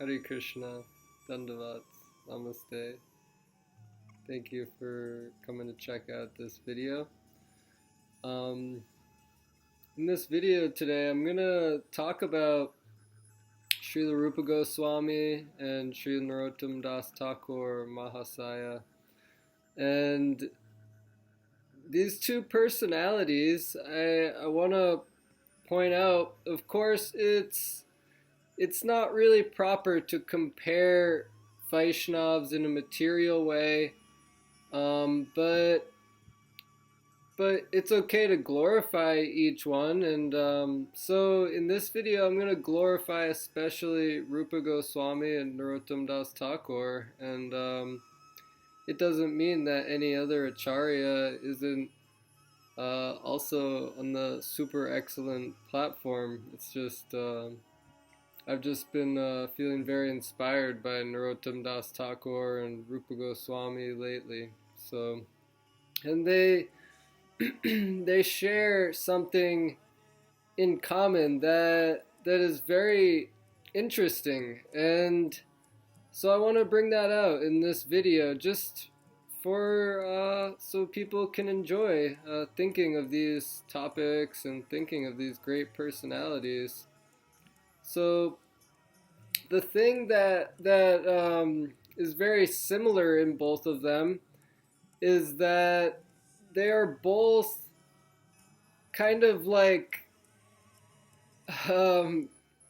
Hare Krishna, Dandavats, Namaste. Thank you for coming to check out this video. In this video today, I'm going to talk about Srila Rupa Goswami and Srila Narottama Dasa Thakura Mahasaya. And these two personalities, I want to point out, of course, it's not really proper to compare Vaishnavas in a material way, but it's okay to glorify each one. And so in this video, I'm going to glorify especially Rupa Goswami and Narottama Dasa Thakura. And it doesn't mean that any other acharya isn't also on the super excellent platform. It's just I've just been feeling very inspired by Narottama Dasa Thakura and Rupa Goswami lately. So, and they they share something in common that is very interesting, and so I want to bring that out in this video, just for so people can enjoy thinking of these topics and thinking of these great personalities. So the thing that is very similar in both of them is that they are both kind of like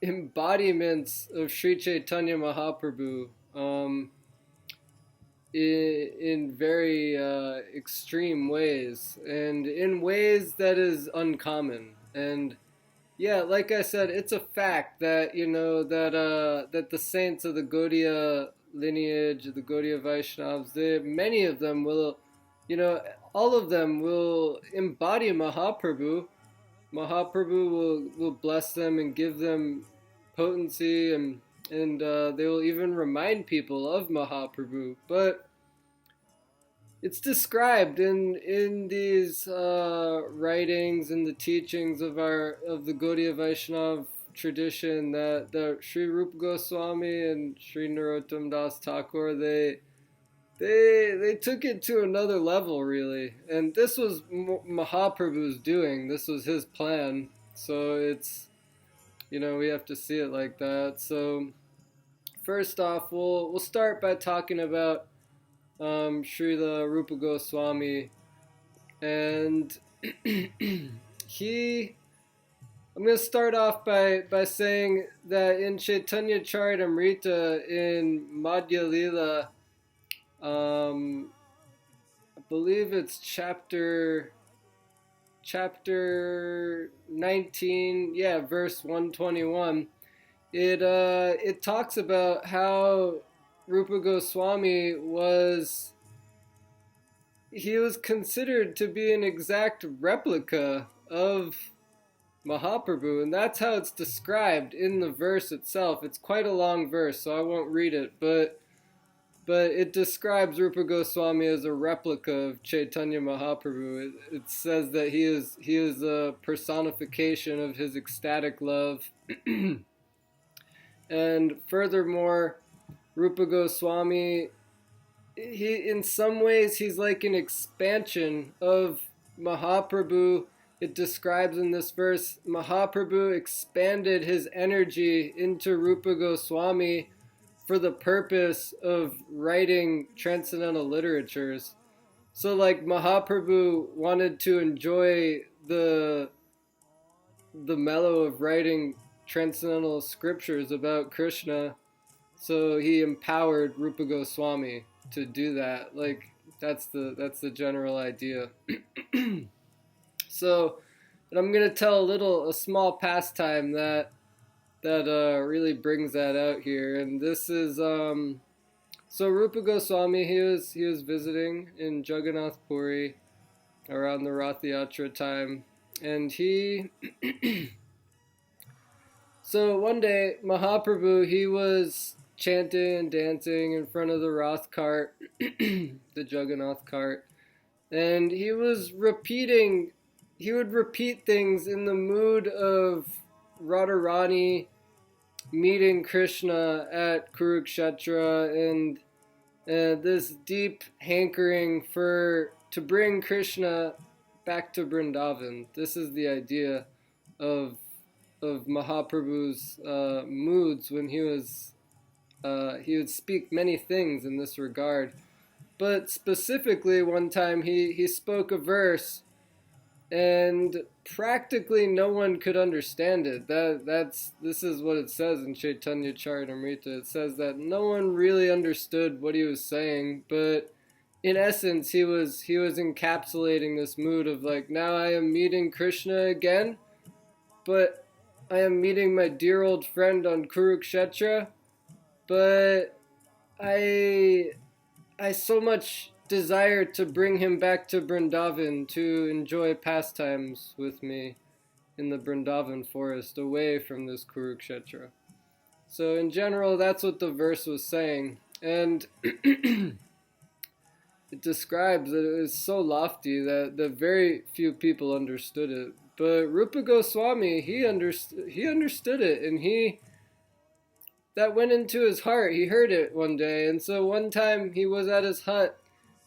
embodiments of Sri Caitanya Mahaprabhu in very extreme ways, and in ways that is uncommon. And yeah, like I said, it's a fact that, you know, that the saints of the Gaudiya lineage, the Gaudiya-vaishnavas, many of them will, you know, all of them will embody Mahaprabhu. Mahaprabhu will bless them and give them potency, and they will even remind people of Mahaprabhu. But it's described in these writings and the teachings of the Gaudiya-vaishnava tradition that Sri Rupa Goswami and Sri Narottama Dasa Thakura, they took it to another level, really. And this was Mahaprabhu's doing. This was his plan. So it's, you know, we have to see it like that. So first off, we'll start by talking about Srila Rupa Goswami, and I'm going to start off by saying that in Chaitanya Charitamrita in Madhya Lila, I believe it's chapter 19, yeah, verse 121, it talks about how Rupa Goswami was considered to be an exact replica of Mahaprabhu, and that's how it's described in the verse itself. It's quite a long verse, so I won't read it, but it describes Rupa Goswami as a replica of Chaitanya Mahaprabhu. It says that he is a personification of his ecstatic love. And furthermore, Rupa Goswami, in some ways, he's like an expansion of Mahaprabhu. It describes in this verse, Mahaprabhu expanded his energy into Rupa Goswami for the purpose of writing transcendental literatures. So like Mahaprabhu wanted to enjoy the mellow of writing transcendental scriptures about Krishna, so he empowered Rupa Goswami to do that. Like that's the general idea. So, and I'm gonna tell a small pastime that really brings that out here. And this is so Rupa Goswami, he was visiting in Jagannath Puri around the Rath Yatra time, and he so one day Mahaprabhu, he was chanting and dancing in front of the Rath cart, the Jagannath cart, and he would repeat things in the mood of Radharani meeting Krishna at Kurukshetra, and this deep hankering to bring Krishna back to Vrindavan. This is the idea of Mahaprabhu's moods when he would speak many things in this regard. But specifically, one time he spoke a verse, and practically no one could understand it. This is what it says in Chaitanya Charitamrita. It says that no one really understood what he was saying, but in essence, he was encapsulating this mood of like, now I am meeting Krishna again, but I am meeting my dear old friend on Kurukshetra, but I so much desire to bring him back to Vrindavan to enjoy pastimes with me in the Vrindavan forest, away from this Kurukshetra. So in general, that's what the verse was saying, and it describes that it is so lofty that very few people understood it. But Rupa Goswami, he understood it, and that went into his heart. He heard it one day, and so one time he was at his hut,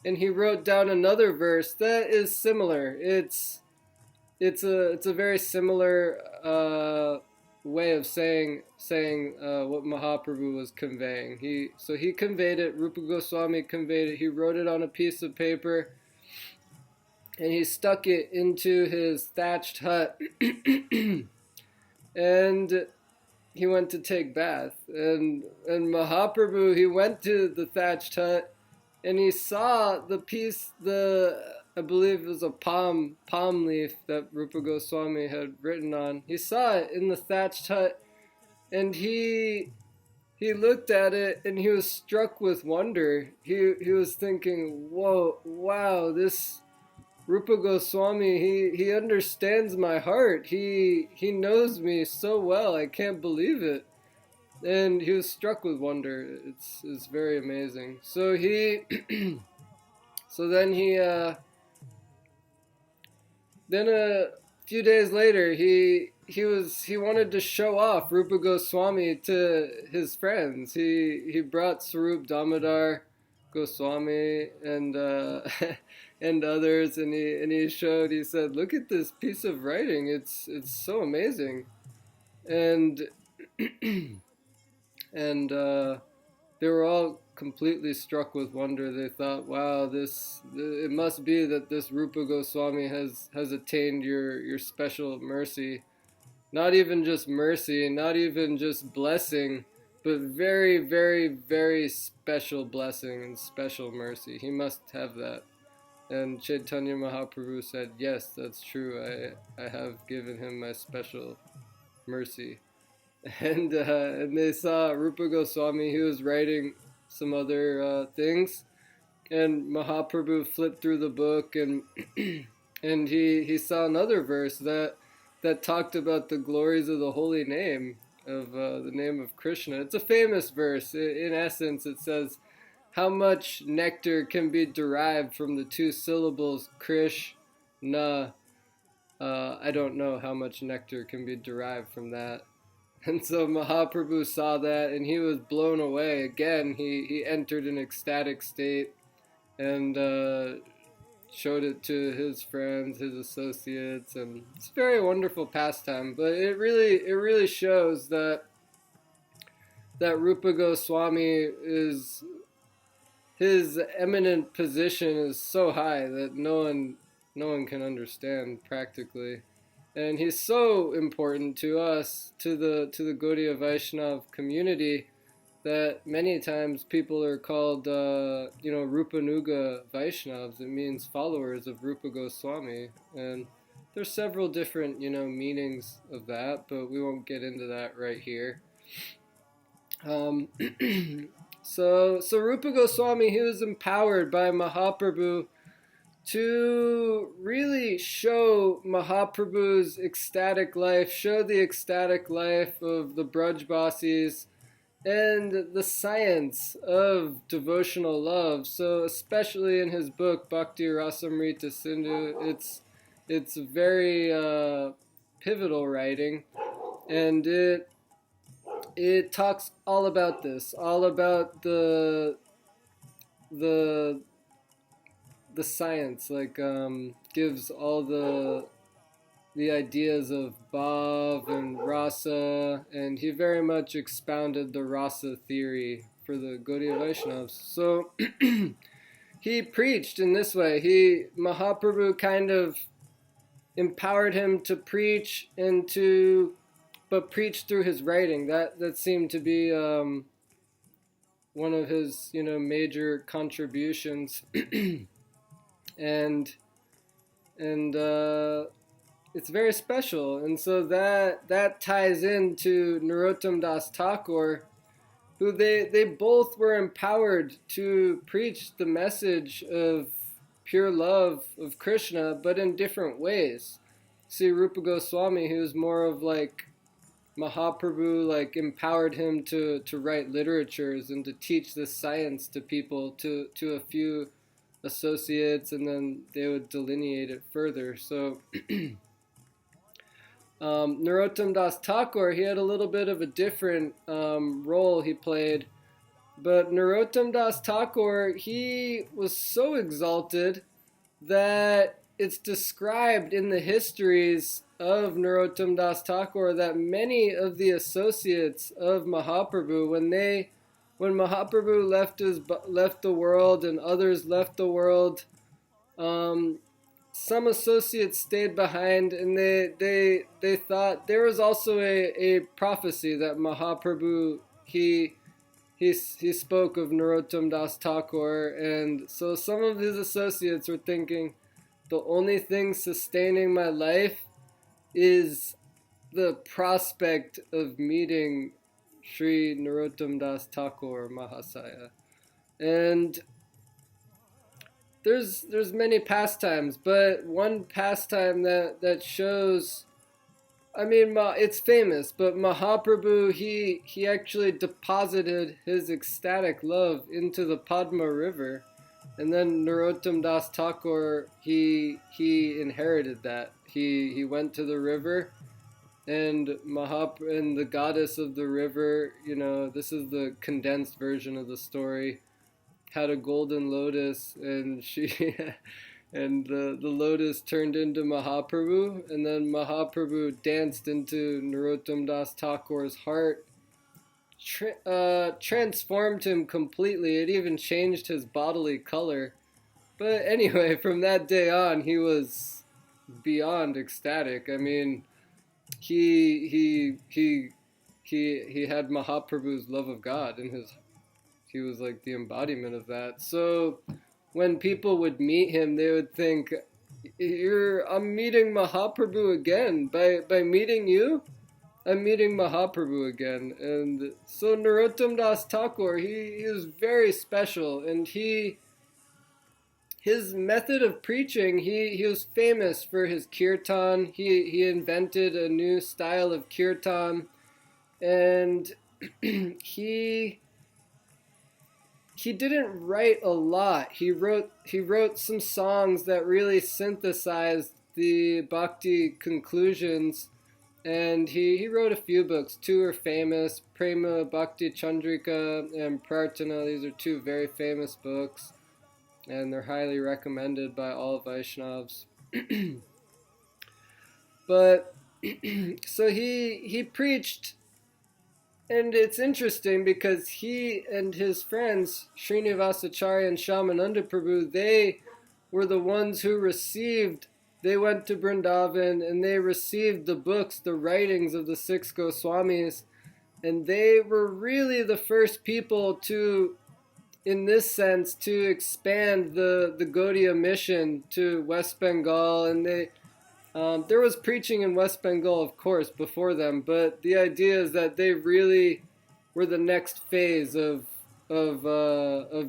and he wrote down another verse that is similar. It's a very similar way of saying what Mahaprabhu was conveying. He conveyed it. Rupa Goswami conveyed it. He wrote it on a piece of paper, and he stuck it into his thatched hut, and he went to take bath. And Mahaprabhu, he went to the thatched hut, and he saw the piece, I believe it was a palm leaf that Rupa Goswami had written on. He saw it in the thatched hut, and he looked at it, and he was struck with wonder. He was thinking, whoa, wow, this Rupa Goswami, he understands my heart. He knows me so well. I can't believe it. And he was struck with wonder. It's very amazing. So then a few days later, he wanted to show off Rupa Goswami to his friends. He brought Swarup Damodar Goswami and and others, and he said, look at this piece of writing. It's so amazing. And and they were all completely struck with wonder. They thought, wow, it must be that this Rupa Goswami has attained your special mercy. Not even just mercy, not even just blessing, but very, very, very special blessing and special mercy. He must have that. And Chaitanya Mahaprabhu said, yes, that's true. I have given him my special mercy. And they saw Rupa Goswami. He was writing some other things, and Mahaprabhu flipped through the book, and and he saw another verse that talked about the glories of the holy name of the name of Krishna. It's a famous verse. In essence, it says how much nectar can be derived from the two syllables Krishna. I don't know how much nectar can be derived from that. And so Mahaprabhu saw that, and he was blown away. Again, he entered an ecstatic state, and showed it to his friends, his associates, and it's a very wonderful pastime. But it really shows that Rupa Goswami his eminent position is so high that no one can understand practically. And he's so important to us, to the Gaudiya-vaishnava community, that many times people are called, Rupanuga Vaishnavas. It means followers of Rupa Goswami. And there's several different, meanings of that, but we won't get into that right here. So Rupa Goswami, he was empowered by Mahaprabhu to really show Mahaprabhu's ecstatic life, show the ecstatic life of the Brajbasis, and the science of devotional love. So especially in his book Bhakti Rasamrita Sindhu, it's very pivotal writing, and it talks all about this, all about the the science, like gives all the ideas of bhav and rasa, and he very much expounded the rasa theory for the Gaudiya-vaishnavas. So he preached in this way. Mahaprabhu kind of empowered him to preach and but preach through his writing. That seemed to be one of his major contributions, and it's very special. And so that ties into Narottama Dasa Thakura, who they both were empowered to preach the message of pure love of Krishna, but in different ways. Sri Rupa Goswami, who was more of like Mahaprabhu, like empowered him to write literatures and to teach this science to people, to a few associates, and then they would delineate it further. So Narottama Dasa Thakura, he had a little bit of a different role he played, but Narottama Dasa Thakura, he was so exalted that it's described in the histories of Narottama Dasa Thakura that many of the associates of Mahaprabhu, when Mahaprabhu left the world and others left the world, some associates stayed behind, and they thought there was also a prophecy that Mahaprabhu he spoke of Narottama Dasa Thakura, and so some of his associates were thinking, the only thing sustaining my life is the prospect of meeting Sri Narottama Dasa Thakura Mahasaya. And there's many pastimes, but one pastime that shows, I mean, it's famous, but Mahaprabhu, he actually deposited his ecstatic love into the Padma River, and then Narottama Dasa Thakura, he inherited that. He went to the river, and and the goddess of the river, this is the condensed version of the story, had a golden lotus, and she and the lotus turned into Mahaprabhu, and then Mahaprabhu danced into Narottama Dasa Thakura's heart, transformed him completely. It even changed his bodily color. But anyway, from that day on, he was beyond ecstatic. I mean, he had Mahaprabhu's love of God in his. He was like the embodiment of that. So when people would meet him, they would think, I'm meeting Mahaprabhu again. By meeting you, I'm meeting Mahaprabhu again. And so Narottama Dasa Thakura, he is very special, and his method of preaching, he was famous for his kirtan. He invented a new style of kirtan, and he didn't write a lot. He wrote some songs that really synthesized the bhakti conclusions, and he wrote a few books. Two are famous, Prema Bhakti Chandrika and Prarthana. These are two very famous books, and they're highly recommended by all Vaishnavas. But so he preached. And it's interesting because he and his friends, Srinivasacharya and Shyamananda Prabhu, they were the ones who they went to Vrindavan and they received the books, the writings of the 6 Goswamis, and they were really the first people to, in this sense, to expand the Gaudiya mission to West Bengal, and there was preaching in West Bengal, of course, before them, but the idea is that they really were the next phase of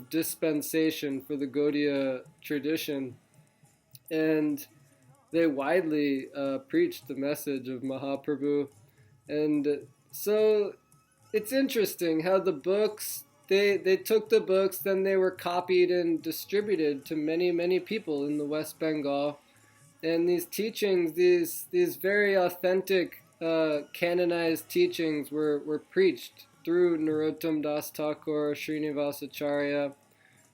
dispensation for the Gaudiya tradition, and they widely preached the message of Mahaprabhu. And so it's interesting how the books, they took the books, then they were copied and distributed to many, many people in the West Bengal. And these teachings, these very authentic canonized teachings were preached through Narottama Dasa Thakura, Srinivasacharya,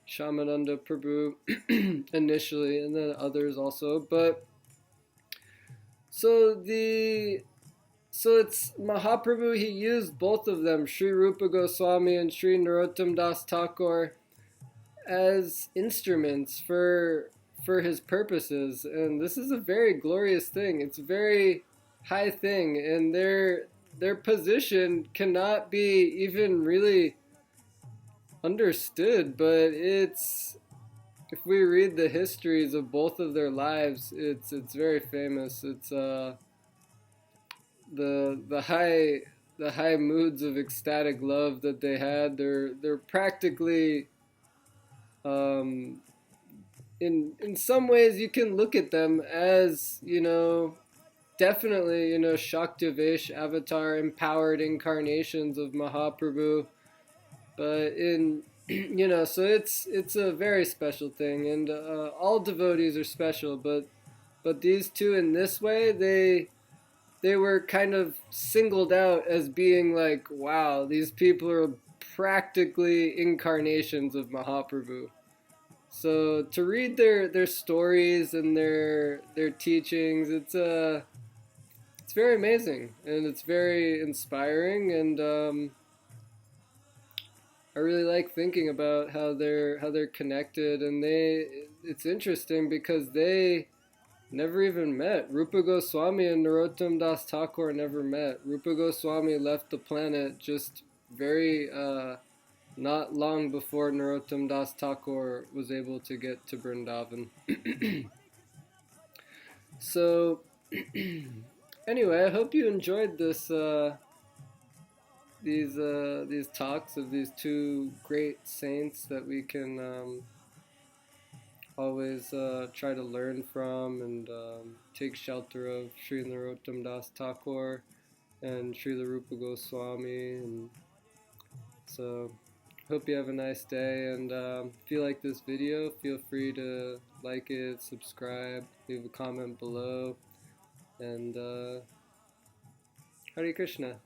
Shamananda Prabhu initially, and then others also. But so it's Mahaprabhu. He used both of them, Sri Rupa Goswami and Sri Narottama Dasa Thakura, as instruments for his purposes, and this is a very glorious thing. It's a very high thing, and their position cannot be even really understood, but it's, if we read the histories of both of their lives, it's very famous. It's the high moods of ecstatic love that they had. They're practically in some ways you can look at them as, definitely, Shaktyavesha-avatar, empowered incarnations of Mahaprabhu. But so it's a very special thing, and all devotees are special, but these two in this way, they were kind of singled out as being like, wow, these people are practically incarnations of Mahaprabhu. So to read their stories and their teachings, it's very amazing, and it's very inspiring, and I really like thinking about how they're connected, and it's interesting because they never even met. Rupa Goswami and Narottama Dasa Thakura never met. Rupa Goswami left the planet just very not long before Narottama Dasa Thakura was able to get to Vrindavan. So anyway, I hope you enjoyed this these talks of these two great saints that we can always try to learn from and take shelter of, Sri Narottama Dasa Thakura and Srila Rupa Goswami. And so hope you have a nice day, and if you like this video, feel free to like it, subscribe, leave a comment below, and Hare Krishna.